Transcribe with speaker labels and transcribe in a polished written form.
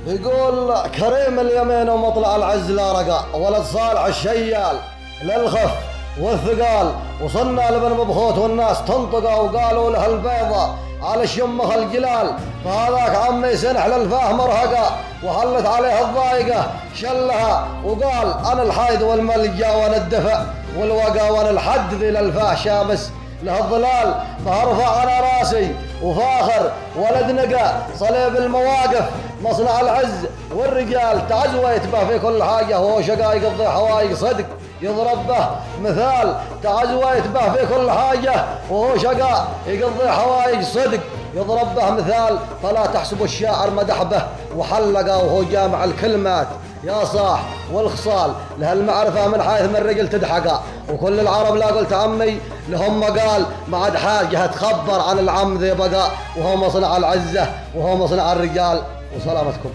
Speaker 1: يقول كريم اليمين ومطلع العز لا رقا، ولد صالح الشيال للخف والثقال، وصلنا لبن مبخوت والناس تنطقه وقالوا له البيضة على الشمخ الجلال، فهذاك عمي سنح للفاه مرهقة وحلت عليه الضايقة شلها وقال أنا الحايد والملجأ وانا الدفع والوقا وانا الحد ذي للفاه شامس له الظلال، فارفع انا راسي وفاخر ولد نقى صليب المواقف مصنع العز والرجال تعزوى يتبه في كل حاجة، وهو شقا يقضي حوايج صدق يضرب به مثال، تعزوى يتبه في كل حاجة وهو شقا يقضي حوايج صدق يضرب به مثال، فلا تحسب الشاعر مدح به وحلقه وهو جامع الكلمات يا صاح والخصال لهالمعرفة من حيث من رجل تدحقه، وكل العرب لا قلت عمي لهم مقال ما عاد حاجة تخبر عن العم ذي بقى، وهو مصنع العزة وهو مصنع الرجال. وسلامتكم.